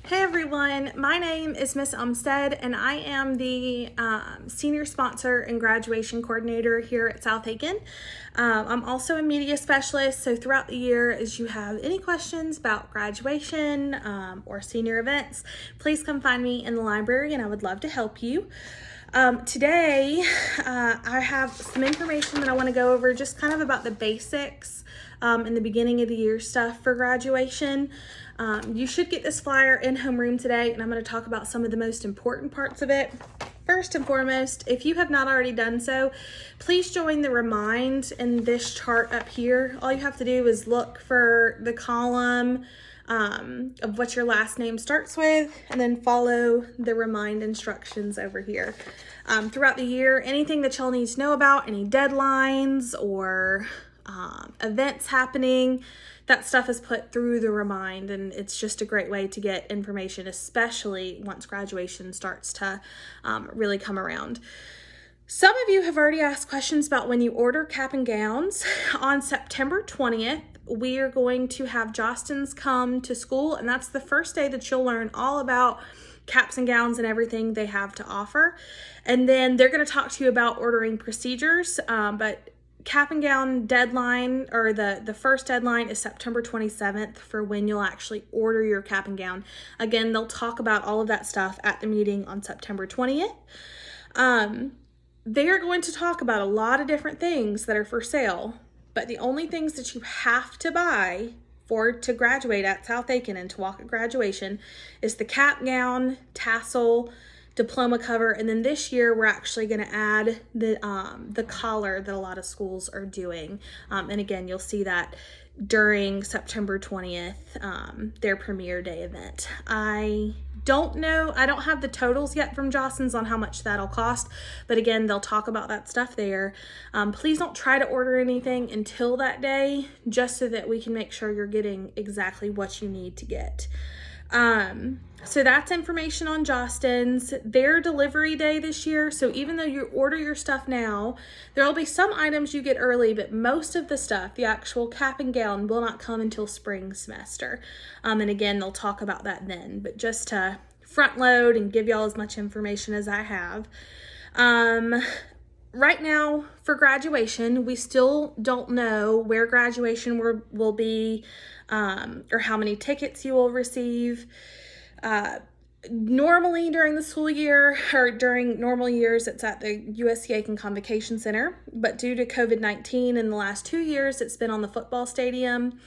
Hey everyone, my name is Miss Umstead and I am the senior sponsor and graduation coordinator here at South Aiken. I'm also a media specialist, so throughout the year, as you have any questions about graduation or senior events, please come find me in the library and I would love to help you. Today, I have some information that I want to go over just kind of about the basics in the beginning of the year stuff for graduation. You should get this flyer in homeroom today, and I'm going to talk about some of the most important parts of it. First and foremost, if you have not already done so, please join the remind in this chart up here. All you have to do is look for the column of what your last name starts with, and then follow the remind instructions over here. Throughout the year, anything that y'all need to know about, any deadlines or events happening, that stuff is put through the remind, and it's just a great way to get information, especially once graduation starts to really come around. Some of you have already asked questions about when you order cap and gowns. On September 20th, we are going to have Jostens come to school, and that's the first day that you'll learn all about caps and gowns and everything they have to offer. And then they're going to talk to you about ordering procedures, but cap and gown deadline, or the first deadline, is September 27th for when you'll actually order your cap and gown. Again, they'll talk about all of that stuff at the meeting on September 20th. They are going to talk about a lot of different things that are for sale, but the only things that you have to buy to graduate at South Aiken and to walk at graduation is the cap, gown, tassel, diploma cover, and then this year we're actually going to add the collar that a lot of schools are doing. And again, you'll see that during September 20th, their premiere day event. I don't have the totals yet from Jostens on how much that'll cost, but again, they'll talk about that stuff there. Please don't try to order anything until that day, just so that we can make sure you're getting exactly what you need to get. So that's information on Jostens. Their delivery day this year, so even though you order your stuff now, there will be some items you get early, but most of the stuff, the actual cap and gown, will not come until spring semester. And again, they'll talk about that then, but just to front load and give y'all as much information as I have. Right now, for graduation, we still don't know where graduation will be, or how many tickets you will receive. Normally during the school year, or during normal years, it's at the USC Aiken Convocation Center, but due to COVID-19 in the last 2 years, it's been on the football stadium.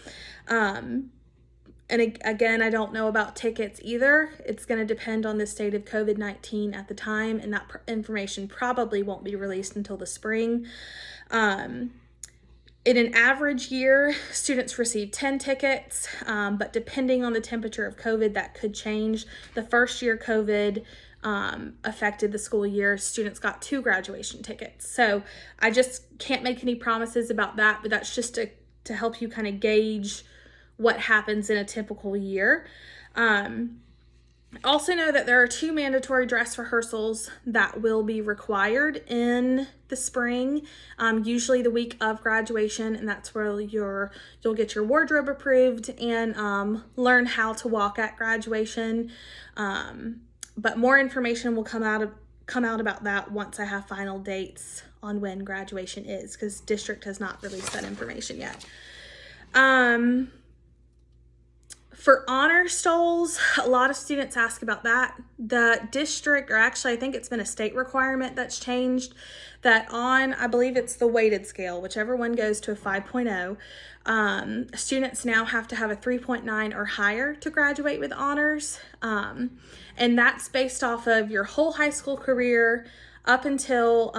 And again, I don't know about tickets either. It's going to depend on the state of COVID-19 at the time, and that information probably won't be released until the spring. In an average year, students receive 10 tickets, but depending on the temperature of COVID, that could change. The first year COVID affected the school year, students got 2 graduation tickets. So I just can't make any promises about that, but that's just to help you kind of gauge what happens in a typical year. Also know that there are 2 mandatory dress rehearsals that will be required in the spring, usually the week of graduation, and that's where you'll get your wardrobe approved and learn how to walk at graduation. But more information will come out about that once I have final dates on when graduation is, because district has not released that information yet. For honor stoles, a lot of students ask about that. The district, or actually I think it's been a state requirement that's changed, that on, I believe it's the weighted scale, whichever one goes to a 5.0, students now have to have a 3.9 or higher to graduate with honors. And that's based off of your whole high school career up until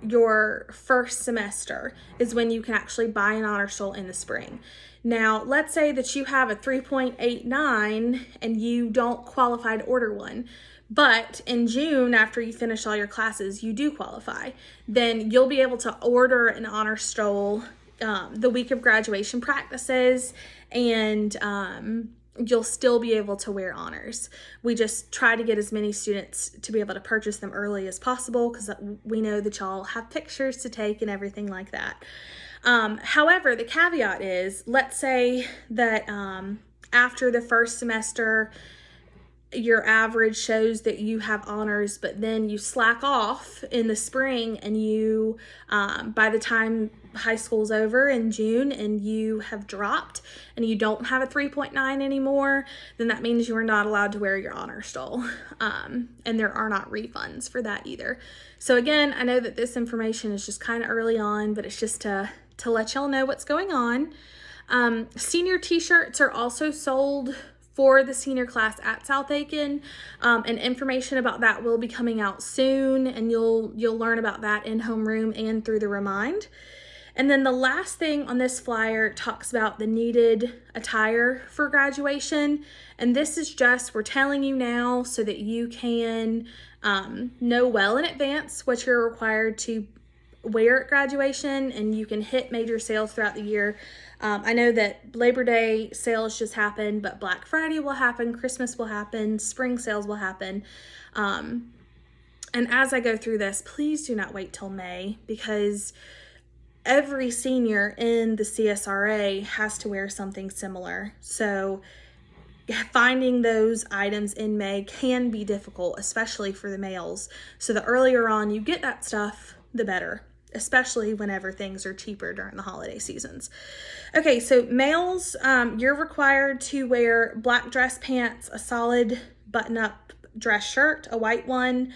your first semester is when you can actually buy an honor stole in the spring. Now, let's say that you have a 3.89 and you don't qualify to order one, but in June, after you finish all your classes, you do qualify. Then you'll be able to order an honor stole the week of graduation practices, and you'll still be able to wear honors. We just try to get as many students to be able to purchase them early as possible, because we know that y'all have pictures to take and everything like that. However, the caveat is, let's say that after the first semester, your average shows that you have honors, but then you slack off in the spring and you, by the time high school's over in June and you have dropped and you don't have a 3.9 anymore, then that means you are not allowed to wear your honor stole. And there are not refunds for that either. So again, I know that this information is just kind of early on, but it's just to let y'all know what's going on. Senior t-shirts are also sold for the senior class at South Aiken, and information about that will be coming out soon, and you'll learn about that in homeroom and through the Remind. And then the last thing on this flyer talks about the needed attire for graduation, and this is just, we're telling you now so that you can know well in advance what you're required to wear at graduation, and you can hit major sales throughout the year. I know that Labor Day sales just happened, but Black Friday will happen, Christmas will happen, spring sales will happen. And as I go through this, please do not wait till May, because every senior in the CSRA has to wear something similar. So finding those items in May can be difficult, especially for the males. So the earlier on you get that stuff, the better, especially whenever things are cheaper during the holiday seasons. Okay, so males, you're required to wear black dress pants, a solid button-up dress shirt, a white one,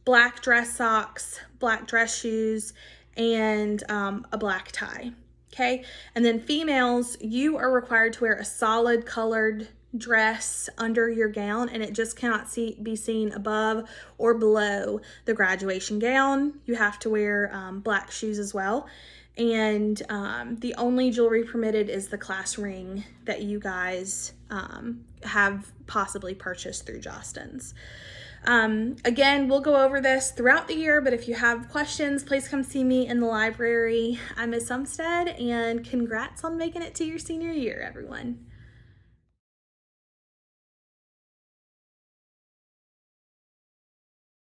black dress socks, black dress shoes, and a black tie. Okay, and then females, you are required to wear a solid colored dress under your gown, and it just cannot be seen above or below the graduation gown. You have to wear black shoes as well, and the only jewelry permitted is the class ring that you guys have possibly purchased through Jostens. Again, we'll go over this throughout the year, but if you have questions, please come see me in the library. I'm Miss Umstead, and congrats on making it to your senior year, everyone.